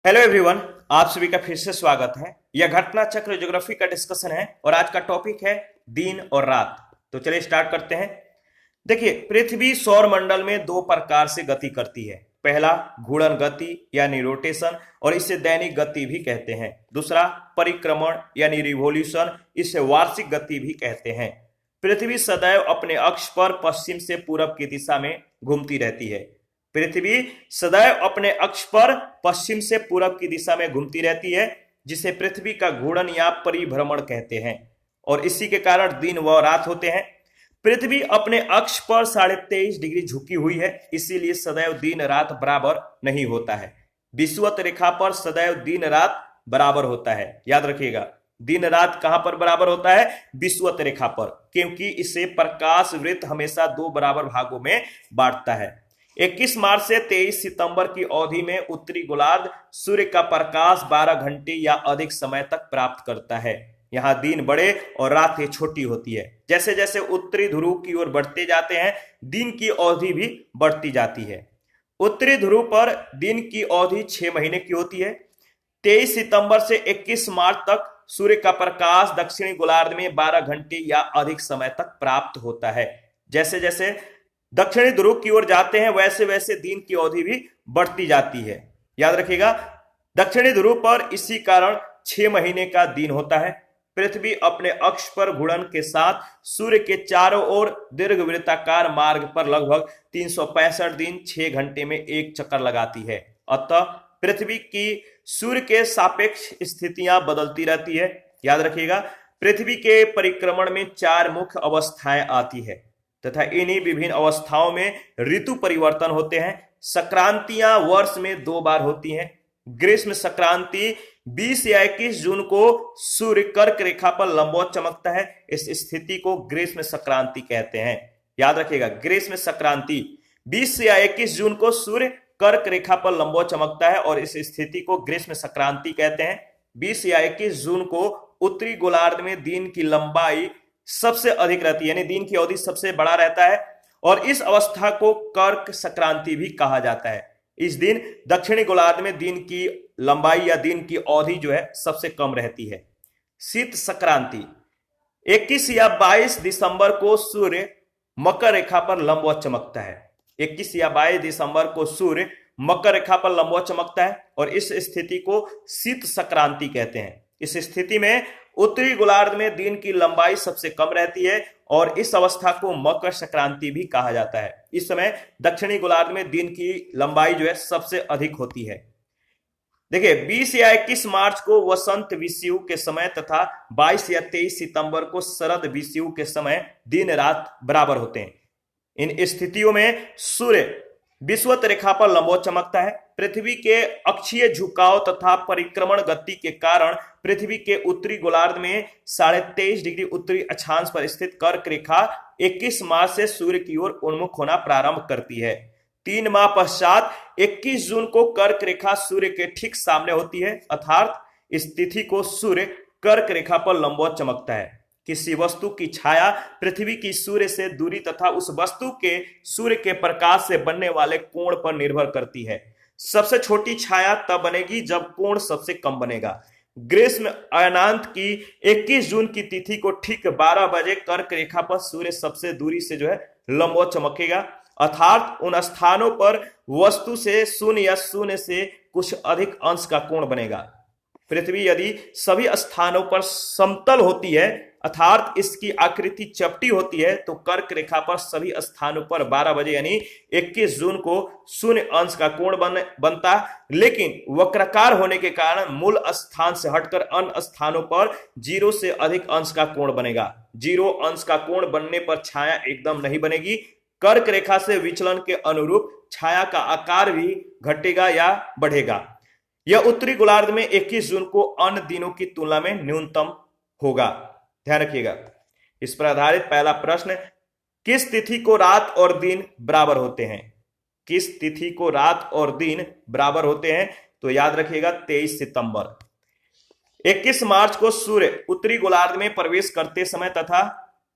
Hello everyone. आप सभी का फिर से स्वागत है। यह घटना चक्र ज्योग्राफी का डिस्कशन है और आज का टॉपिक है दिन और रात। तो चलिए स्टार्ट करते हैं। देखिए, पृथ्वी सौर मंडल में दो प्रकार से गति करती है। पहला घूर्णन गति यानी रोटेशन, और इसे दैनिक गति भी कहते हैं। दूसरा परिक्रमण यानी रिवोल्यूशन, इसे वार्षिक गति भी कहते हैं। पृथ्वी सदैव अपने अक्ष पर पश्चिम से पूरब की दिशा में घूमती रहती है। पृथ्वी सदैव अपने अक्ष पर पश्चिम से पूरब की दिशा में घूमती रहती है, जिसे पृथ्वी का घूर्णन या परिभ्रमण कहते हैं, और इसी के कारण दिन व रात होते हैं। पृथ्वी अपने अक्ष पर 23.5 डिग्री झुकी हुई है, इसीलिए सदैव दिन रात बराबर नहीं होता है। विषुवत रेखा पर सदैव दिन रात बराबर होता है। याद रखिएगा, दिन रात कहां पर बराबर होता है? विषुवत रेखा पर, क्योंकि इसे प्रकाश वृत्त हमेशा दो बराबर भागों में बांटता है। 21 मार्च से 23 सितंबर की अवधि में उत्तरी गोलार्ध सूर्य का प्रकाश 12 घंटे या अधिक समय तक प्राप्त करता है। यहाँ दिन बड़े और रातें छोटी होती है। जैसे जैसे उत्तरी ध्रुव की ओर बढ़ते जाते हैं, दिन की अवधि भी बढ़ती जाती है। उत्तरी ध्रुव पर दिन की अवधि 6 महीने की होती है। 23 सितंबर से 21 मार्च तक सूर्य का प्रकाश दक्षिणी गोलार्ध में 12 घंटे या अधिक समय तक प्राप्त होता है। जैसे जैसे दक्षिणी ध्रुव की ओर जाते हैं, वैसे वैसे दिन की अवधि भी बढ़ती जाती है। याद रखिएगा, दक्षिणी ध्रुव पर इसी कारण 6 महीने का दिन होता है। पृथ्वी अपने अक्ष पर घूर्णन के साथ सूर्य के चारों ओर दीर्घवृत्ताकार मार्ग पर लगभग 365 दिन 6 घंटे में एक चक्कर लगाती है। अतः पृथ्वी की सूर्य के सापेक्ष स्थितियां बदलती रहती है। याद रखिएगा, पृथ्वी के परिक्रमण में 4 मुख्य अवस्थाएं आती है तथा इन्हीं विभिन्न अवस्थाओं में ऋतु परिवर्तन होते हैं। संक्रांतियां वर्ष में 2 बार होती हैं। ग्रीष्म संक्रांति 20 या 21 जून को सूर्य कर्क रेखा पर लंबवत चमकता है। इस स्थिति को ग्रीष्म संक्रांति कहते हैं। याद रखिएगा, ग्रीष्म संक्रांति 20 या 21 जून को सूर्य कर्क रेखा पर लंबवत चमकता है और इस स्थिति को ग्रीष्म संक्रांति कहते हैं। 20 या 21 जून को उत्तरी गोलार्ध में दिन की लंबाई सबसे अधिक रहती है, यानी दिन की अवधि सबसे बड़ा रहता है, और इस अवस्था को कर्क संक्रांति भी कहा जाता है। इस दिन दक्षिणी गोलार्ध में दिन की लंबाई या दिन की अवधि जो है सबसे कम रहती है। शीत संक्रांति 21 या 22 दिसंबर को सूर्य मकर रेखा पर लंबवत चमकता है। 21 या 22 दिसंबर को सूर्य मकर रेखा पर लंबवत चमकता है और इस स्थिति को शीत संक्रांति कहते हैं। इस स्थिति में उत्तरी गोलार्ध में दिन की लंबाई सबसे कम रहती है और इस अवस्था को मकर संक्रांति भी कहा जाता है। इस समय दक्षिणी गोलार्ध में दिन की लंबाई जो है सबसे अधिक होती है। देखिए, 20 या 21 मार्च को वसंत विषुव के समय तथा 22 या 23 सितंबर को शरद विषुव के समय दिन रात बराबर होते हैं। इन स्थितियों में सूर्य विषुवत रेखा पर लंबवत चमकता है। पृथ्वी के अक्षीय झुकाव तथा परिक्रमण गति के कारण पृथ्वी के उत्तरी गोलार्ध में 23.5 डिग्री उत्तरी अक्षांश पर स्थित कर्क रेखा 21 मार्च से सूर्य की ओर उन्मुख होना प्रारंभ करती है। 3 माह पश्चात 21 जून को कर्क रेखा सूर्य के ठीक सामने होती है, अर्थात इस तिथि को सूर्य कर्क रेखा पर लंबवत चमकता है। किसी वस्तु की छाया पृथ्वी की सूर्य से दूरी तथा उस वस्तु के सूर्य के प्रकाश से बनने वाले कोण पर निर्भर करती है। सबसे छोटी छाया तब बनेगी जब कोण सबसे कम बनेगा। ग्रीष्म अयनांत की 21 जून की तिथि को ठीक 12 बजे कर्क रेखा पर सूर्य सबसे दूरी से जो है लंबवत चमकेगा, अर्थात उन स्थानों पर वस्तु से शून्य या शून्य से कुछ अधिक अंश का कोण बनेगा। पृथ्वी यदि सभी स्थानों पर समतल होती है, अर्थात इसकी आकृति चपटी होती है, तो कर्क रेखा पर सभी स्थानों पर 12 बजे यानी 21 जून को शून्य अंश का कोण बनता, लेकिन वक्राकार होने के कारण मूल स्थान से हटकर अन्य स्थानों पर 0 से अधिक अंश का कोण बनेगा। 0 अंश का कोण बनने पर छाया एकदम नहीं बनेगी। कर्क रेखा से विचलन के अनुरूप छाया का आकार भी घटेगा या बढ़ेगा। यह उत्तरी गोलार्ध में 21 जून को अन्य दिनों की तुलना में न्यूनतम होगा। ध्यान रखिएगा। इस पर आधारित पहला प्रश्न, किस तिथि को रात और दिन बराबर होते हैं? किस तिथि को रात और दिन बराबर होते हैं? तो याद रखिएगा 23 सितंबर। 21 मार्च को सूर्य उत्तरी गोलार्ध में प्रवेश करते समय तथा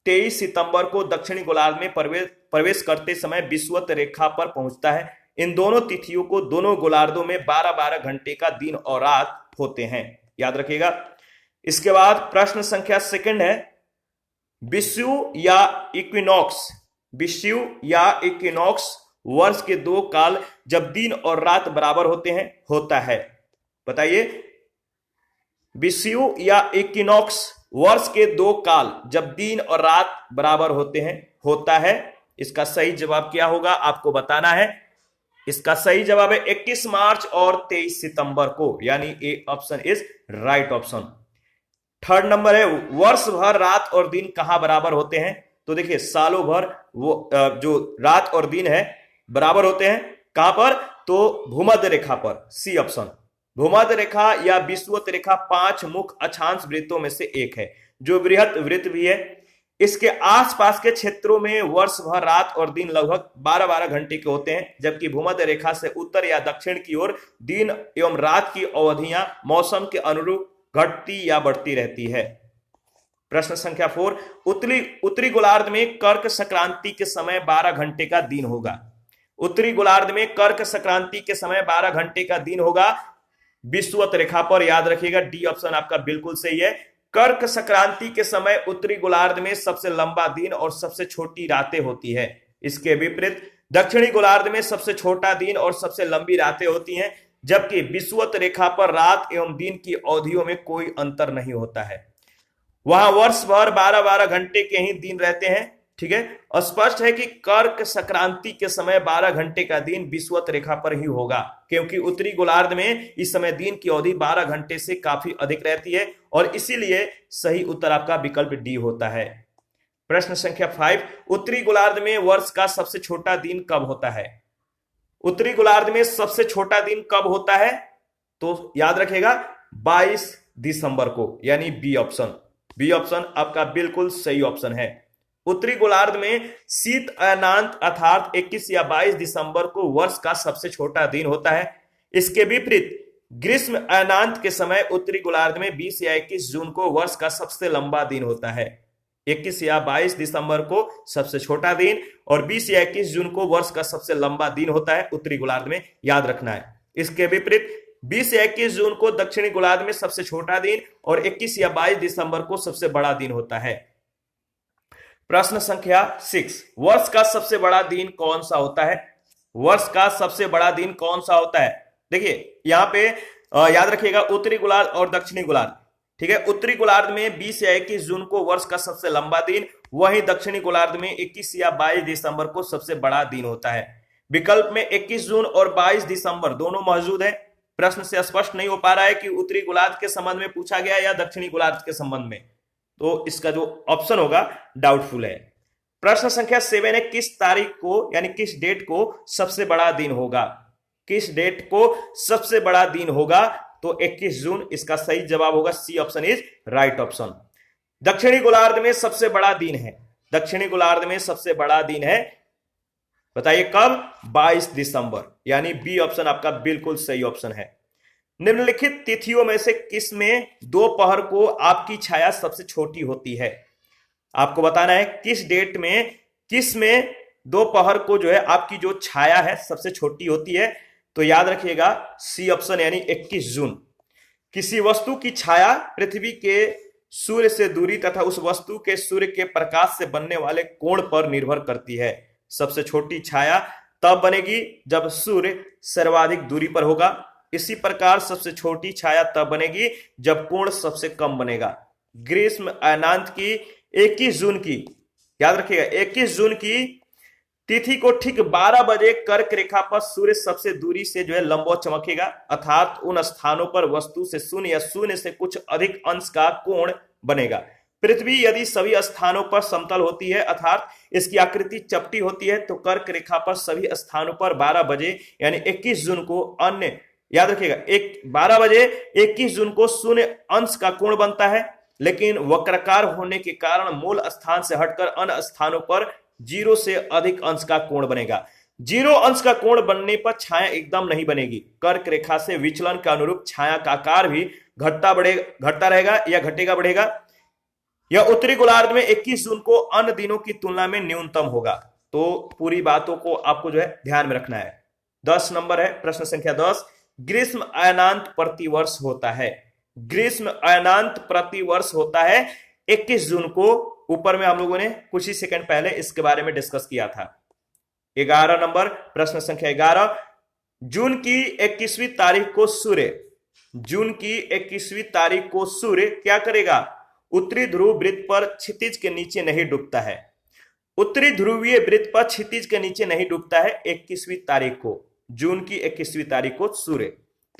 23 सितंबर को दक्षिणी गोलार्ध में प्रवेश करते समय विषुवत रेखा पर पहुंचता है। इन दोनों तिथियों को दोनों गोलार्धों में 12-12 घंटे का दिन और रात होते हैं, याद रखिएगा। इसके बाद प्रश्न संख्या सेकंड है, विषुव या इक्विनॉक्स, विषुव या इक्विनॉक्स वर्ष के दो काल जब दिन और रात बराबर होते हैं होता है। बताइए, विषुव या इक्विनॉक्स वर्ष के दो काल जब दिन और रात बराबर होते हैं होता है। इसका सही जवाब क्या होगा आपको बताना है। इसका सही जवाब है 21 मार्च और 23 सितंबर को, यानी A option is right option. Third number है, वर्ष भर रात और दिन कहां बराबर होते हैं। तो देखिए, सालों भर वो जो रात और दिन है बराबर होते हैं कहां पर, तो भूमध्य रेखा पर, सी ऑप्शन। भूमध्य रेखा या विषुवत रेखा 5 मुख्य अक्षांश वृत्तों में से एक है, जो बृहत वृत्त भी है। इसके आसपास के क्षेत्रों में वर्ष भर रात और दिन लगभग 12-12 घंटे के होते हैं, जबकि भूमध्य रेखा से उत्तर या दक्षिण की ओर दिन एवं रात की अवधियां मौसम के अनुरूप घटती या बढ़ती रहती है। प्रश्न संख्या 4, उत्तरी गोलार्ध में कर्क संक्रांति के समय 12 घंटे का दिन होगा। उत्तरी गोलार्ध में कर्क संक्रांति के समय 12 घंटे का दिन होगा विषुवत रेखा पर, याद रखिएगा। डी ऑप्शन आपका बिल्कुल सही है। कर्क संक्रांति के समय उत्तरी गोलार्ध में सबसे लंबा दिन और सबसे छोटी रातें होती है। इसके विपरीत दक्षिणी गोलार्ध में सबसे छोटा दिन और सबसे लंबी रातें होती हैं, जबकि विषुवत रेखा पर रात एवं दिन की अवधियों में कोई अंतर नहीं होता है। वहां वर्ष भर 12-12 घंटे के ही दिन रहते हैं। ठीक है, स्पष्ट है कि कर्क संक्रांति के समय 12 घंटे का दिन विषुवत रेखा पर ही होगा, क्योंकि उत्तरी गोलार्ध में इस समय दिन की अवधि 12 घंटे से काफी अधिक रहती है, और इसीलिए सही उत्तर आपका विकल्प डी होता है। प्रश्न संख्या 5, उत्तरी गोलार्ध में वर्ष का सबसे छोटा दिन कब होता है। उत्तरी गोलार्ध में सबसे छोटा दिन कब होता है, तो याद रखिएगा 22 दिसंबर को, यानी बी ऑप्शन। बी ऑप्शन आपका बिल्कुल सही ऑप्शन है। उत्तरी गोलार्ध में शीत अयनांत अर्थात 21 या 22 दिसंबर को वर्ष का सबसे छोटा दिन होता है। इसके विपरीत ग्रीष्म अयनांत के समय उत्तरी गोलार्ध में 20 या 21 जून को वर्ष का सबसे लंबा दिन होता है। 21 या 22 दिसंबर को सबसे छोटा दिन और 20 या 21 जून को वर्ष का सबसे लंबा दिन होता है उत्तरी गोलार्ध में, याद रखना है। इसके विपरीत 20 या 21 जून को दक्षिणी गोलार्ध में सबसे छोटा दिन और 21 या 22 दिसंबर को सबसे बड़ा दिन होता है। प्रश्न संख्या 6, वर्ष का सबसे बड़ा दिन कौन सा होता है। वर्ष का सबसे बड़ा दिन कौन सा होता है। देखिए यहां पे याद रखिएगा उत्तरी गोलार्ध और दक्षिणी गोलार्ध। ठीक है, उत्तरी गोलार्ध में 20 या 21 जून को वर्ष का सबसे लंबा दिन, वहीं दक्षिणी गोलार्ध में 21 या 22 दिसंबर को सबसे बड़ा दिन होता है। विकल्प में 21 जून और 22 दिसंबर दोनों मौजूद है। प्रश्न से स्पष्ट नहीं हो पा रहा है कि उत्तरी गोलार्ध के संबंध में पूछा गया या दक्षिणी गोलार्ध के संबंध में, तो इसका जो ऑप्शन होगा डाउटफुल है। प्रश्न संख्या 7 है, किस तारीख को यानी किस डेट को सबसे बड़ा दिन होगा। किस डेट को सबसे बड़ा दिन होगा, तो 21 जून इसका सही जवाब होगा। C option is right option. दक्षिणी गोलार्ध में सबसे बड़ा दिन है, दक्षिणी गोलार्ध में सबसे बड़ा दिन है, बताइए कब, 22 दिसंबर, यानी बी ऑप्शन आपका बिल्कुल सही ऑप्शन है। निम्नलिखित तिथियों में से किस में दोपहर को आपकी छाया सबसे छोटी होती है। आपको बताना है किस डेट में, किस में दोपहर को जो है आपकी जो छाया है सबसे छोटी होती है। तो याद रखिएगा सी ऑप्शन यानी 21 जून। किसी वस्तु की छाया पृथ्वी के सूर्य से दूरी तथा उस वस्तु के सूर्य के प्रकाश से बनने वाले कोण पर निर्भर करती है। सबसे छोटी छाया तब बनेगी जब सूर्य सर्वाधिक दूरी पर होगा। इसी प्रकार सबसे छोटी छाया तब बनेगी जब कोण सबसे कम बनेगा। ग्रीष्म अयनांत की 21 जून की, याद रखिएगा 21 जून की तिथि को ठीक 12 बजे कर्क रेखा पर सूर्य सबसे दूरी से जो है लंबवत चमकेगा, अर्थात उन स्थानों पर वस्तु से शून्य या शून्य से कुछ अधिक अंश का कोण बनेगा। पृथ्वी यदि सभी स्थानों पर समतल होती है अर्थात इसकी आकृति चपटी होती है, तो कर्क रेखा पर सभी स्थानों पर 12 बजे यानी 21 जून को अन्य, याद रखिएगा 12 बजे 21 जून को शून्य अंश का कोण बनता है, लेकिन वक्राकार होने के कारण मूल स्थान से हटकर अन्य स्थानों पर 0 से अधिक अंश का कोण बनेगा। 0 अंश का कोण बनने पर छाया एकदम नहीं बनेगी। कर्क रेखा से विचलन के अनुरूप छाया का आकार भी घटता रहेगा या घटेगा बढ़ेगा। यह उत्तरी गोलार्ध में 21 जून को अन्य दिनों की तुलना में न्यूनतम होगा। तो पूरी बातों को आपको जो है ध्यान में रखना है। 10 नंबर है, प्रश्न संख्या 10। ग्रीष्म अयनांत प्रतिवर्ष होता है। ग्रीष्म अयनांत प्रतिवर्ष होता है 21 जून को। ऊपर में हम लोगों ने कुछ ही सेकंड पहले इसके बारे में डिस्कस किया था। 11 नंबर, प्रश्न संख्या 11। जून की 21वीं तारीख को सूर्य, जून की 21वीं तारीख को सूर्य क्या करेगा? उत्तरी ध्रुव वृत्त पर क्षितिज के नीचे नहीं डूबता है। उत्तरी ध्रुवीय वृत्त पर क्षितिज के नीचे नहीं डूबता है 21वीं तारीख को, जून की 21वीं तारीख को सूर्य।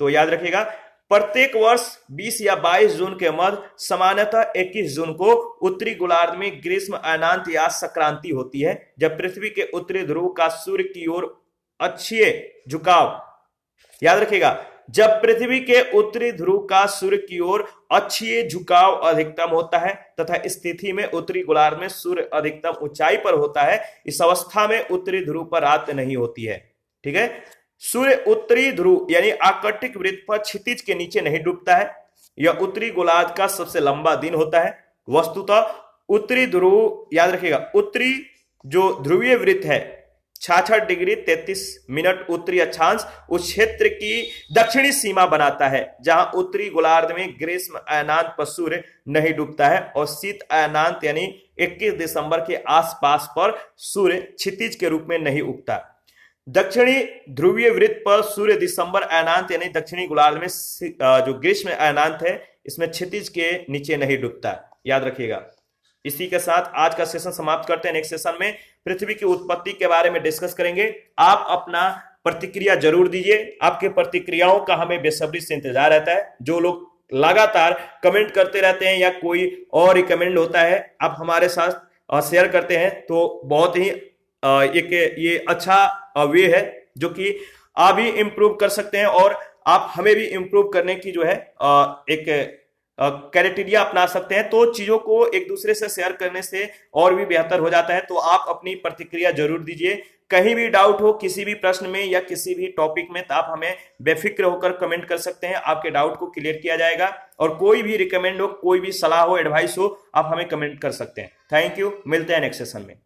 तो याद रखिएगा, प्रत्येक वर्ष 20 या 22 जून के मध्य सामान्यतः 21 जून को उत्तरी गोलार्ध में ग्रीष्म अयनांत या संक्रांति होती है, जब पृथ्वी के उत्तरी ध्रुव का सूर्य की ओर अक्षीय झुकाव, याद रखिएगा, जब पृथ्वी के उत्तरी ध्रुव का सूर्य की ओर अक्षीय झुकाव अधिकतम होता है तथा स्थिति में उत्तरी गोलार्ध में सूर्य अधिकतम ऊंचाई पर होता है, इस अवस्था में उत्तरी ध्रुव पर रात नहीं होती है। ठीक है, सूर्य उत्तरी ध्रुव यानी आर्कटिक वृत्त पर क्षितिज के नीचे नहीं डूबता है। यह उत्तरी गोलार्ध का सबसे लंबा दिन होता है। वस्तुतः उत्तरी ध्रुव, याद रखिएगा, उत्तरी जो ध्रुवीय वृत्त है 66 डिग्री 33 मिनट उत्तरी अक्षांश उस क्षेत्र की दक्षिणी सीमा बनाता है जहां उत्तरी गोलार्ध में ग्रीष्म अयनांत पर सूर्य नहीं डूबता है और शीत अयनांत यानी 21 दिसंबर के आसपास पर सूर्य क्षितिज के रूप में नहीं उगता। दक्षिणी ध्रुवीय वृत्त पर सूर्य दिसंबर अयनांत यानी दक्षिणी गोलार्ध में जो ग्रीष्म अयनांत है इसमें क्षितिज के नीचे नहीं डूबता, याद रखिएगा। इसी के साथ आज का सेशन समाप्त करते हैं। नेक्स्ट सेशन में पृथ्वी की उत्पत्ति के बारे में डिस्कस करेंगे। आप अपना प्रतिक्रिया जरूर दीजिए, आपके प्रतिक्रियाओं का हमें बेसब्री से इंतजार रहता है। जो लोग लगातार कमेंट करते रहते हैं या कोई और रिकमेंड होता है आप हमारे साथ शेयर करते हैं तो बहुत ही एक ये अच्छा वे है जो कि आप भी इम्प्रूव कर सकते हैं और आप हमें भी इम्प्रूव करने की जो है एक क्राइटेरिया अपना सकते हैं। तो चीजों को एक दूसरे से शेयर करने से और भी बेहतर हो जाता है। तो आप अपनी प्रतिक्रिया जरूर दीजिए। कहीं भी डाउट हो किसी भी प्रश्न में या किसी भी टॉपिक में तो आप हमें बेफिक्र होकर कमेंट कर सकते हैं, आपके डाउट को क्लियर किया जाएगा। और कोई भी रिकमेंड हो, कोई भी सलाह हो, एडवाइस हो, आप हमें कमेंट कर सकते हैं। थैंक यू, मिलते हैं नेक्स्ट सेशन में।